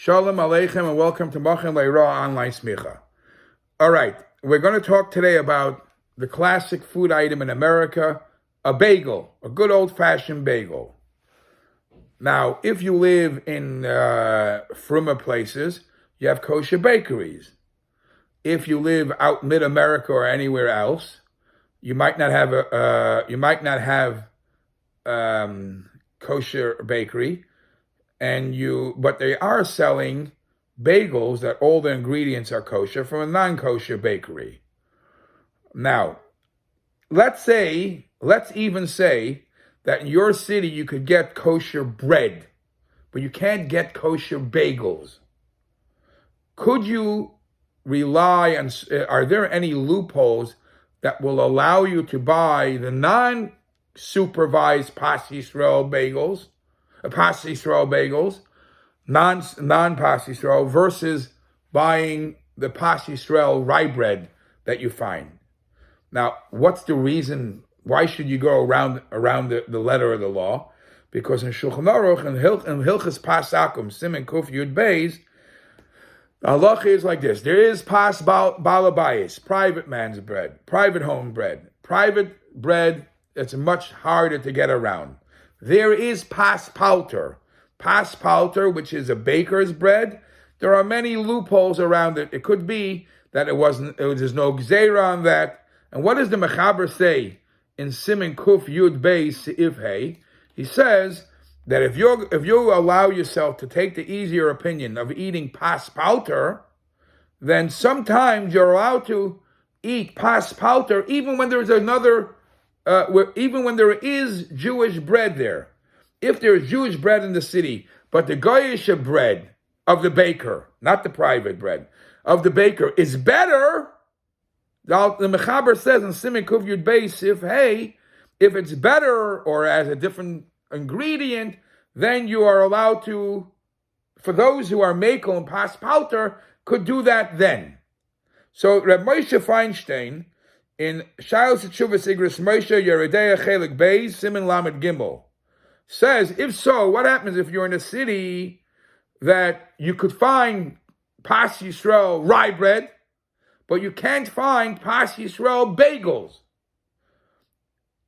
Shalom Aleichem and welcome to Machem Leira Online Smicha. All right, we're going to talk today about the classic food item in America, a bagel, a good old-fashioned bagel. Now, if you live in frummer places, you have kosher bakeries. If you live out mid-America or anywhere else, you might not have kosher bakery. But they are selling bagels that all the ingredients are kosher from a non-kosher bakery. Now, let's even say that in your city you could get kosher bread, but you can't get kosher bagels. Could you rely on, are there any loopholes that will allow you to buy the non-supervised Pas Yisrael bagels, non-Pas Yisrael, versus buying the Pas Yisrael rye bread that you find? Now, what's the reason? Why should you go around the letter of the law? Because in Shulchan Aruch and Hilchas Pas Akum, Siman Kuf Yud Beis, the halacha is like this: there is Pas Balabayis, private man's bread, private home bread. Private bread, it's much harder to get around. There is Pas Palter, which is a baker's bread. There are many loopholes around it. It could be that there's no gzeira on that. And what does the Mechaber say in Siman Kuf Yud Beis Seif Hey? He says that if you allow yourself to take the easier opinion of eating Pas Palter, then sometimes you're allowed to eat Pas Palter even when there's even when there is Jewish bread there. If there is Jewish bread in the city, but the goyish bread of the baker, not the private bread, of the baker is better, the Mechaber says in Siman Kuf Yud Beis Seif Hey, if it's better or as a different ingredient, then you are allowed to, for those who are Mekel and Pas Palter, could do that then. So Reb Moshe Feinstein, in Shayos Teshuvas Igros Moshe Yeridei Chelik Beis Siman Lamed Gimel, says, if so, what happens if you're in a city that you could find Pas Yisrael rye bread, but you can't find Pas Yisrael bagels?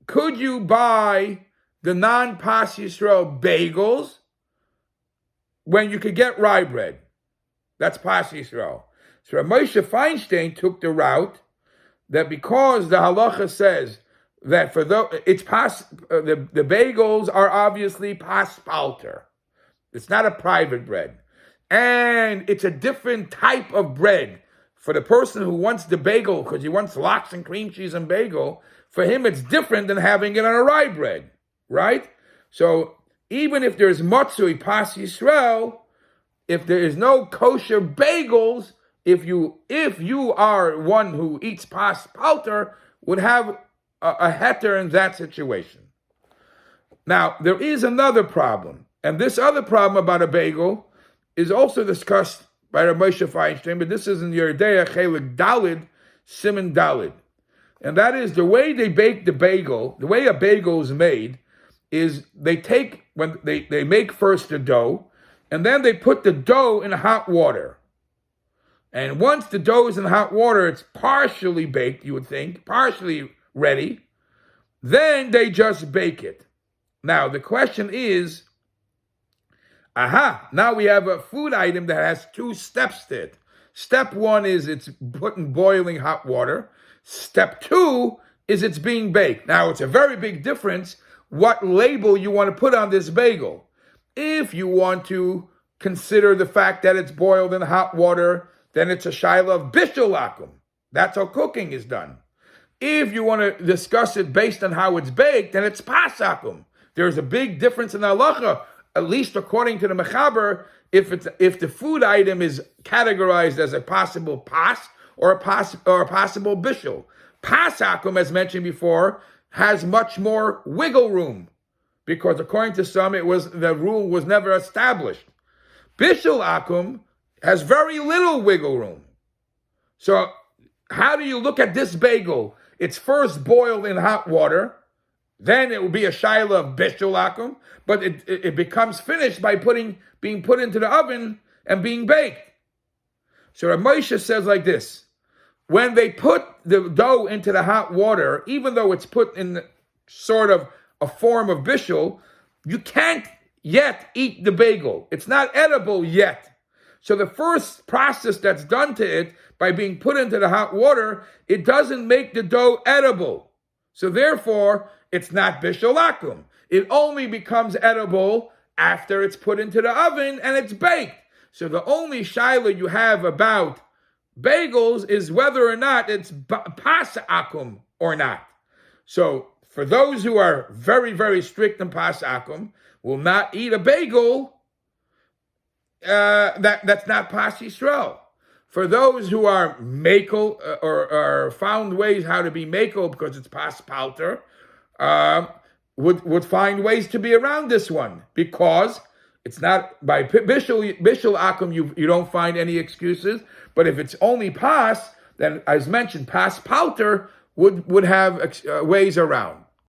Could you buy the non-Pas Yisrael bagels when you could get rye bread? That's Pas Yisrael. So Moshe Feinstein took the route that because the halacha says that for the bagels are obviously Pas Palter. It's not a private bread. And it's a different type of bread. For the person who wants the bagel, because he wants lox and cream cheese and bagel, for him it's different than having it on a rye bread, right? So even if there's matzui Pas Yisrael, if there is no kosher bagels, if you are one who eats Pas Palter, would have a heter in that situation. Now, there is another problem, and this other problem about a bagel is also discussed by Rav Moshe Feinstein, but this is in Yeridei Chelik Dalid, Siman Dalid. And that is the way they bake the bagel, the way a bagel is made, is they make first the dough, and then they put the dough in hot water. And once the dough is in hot water, it's partially baked, you would think, partially ready. Then they just bake it. Now, the question is, now we have a food item that has two steps to it. Step one is it's put in boiling hot water. Step two is it's being baked. Now, it's a very big difference what label you want to put on this bagel. If you want to consider the fact that it's boiled in hot water, then it's a shaila of bishul akum. That's how cooking is done. If you want to discuss it based on how it's baked, then it's pas akum. There's a big difference in halacha, at least according to the Mechaber, if the food item is categorized as a possible pas or a possible bishul. Pas akum, as mentioned before, has much more wiggle room, because according to some, the rule was never established. Bishul akum has very little wiggle room. So how do you look at this bagel? It's first boiled in hot water, then it will be a shaila of bishul akum, but it becomes finished by being put into the oven and being baked. So Rav Moshe says like this: when they put the dough into the hot water, even though it's put in sort of a form of bishul, you can't yet eat the bagel. It's not edible yet. So the first process that's done to it by being put into the hot water, it doesn't make the dough edible. So therefore, it's not bishul akum. It only becomes edible after it's put into the oven and it's baked. So the only shaila you have about bagels is whether or not it's pas akum or not. So for those who are very, very strict on pas akum, will not eat a bagel that's not pas Yisrael. For those who are makel or found ways how to be makel because it's pas palter, would find ways to be around this one because it's not by bishul akum. You don't find any excuses. But if it's only pas, then as mentioned, pas palter would have ways around.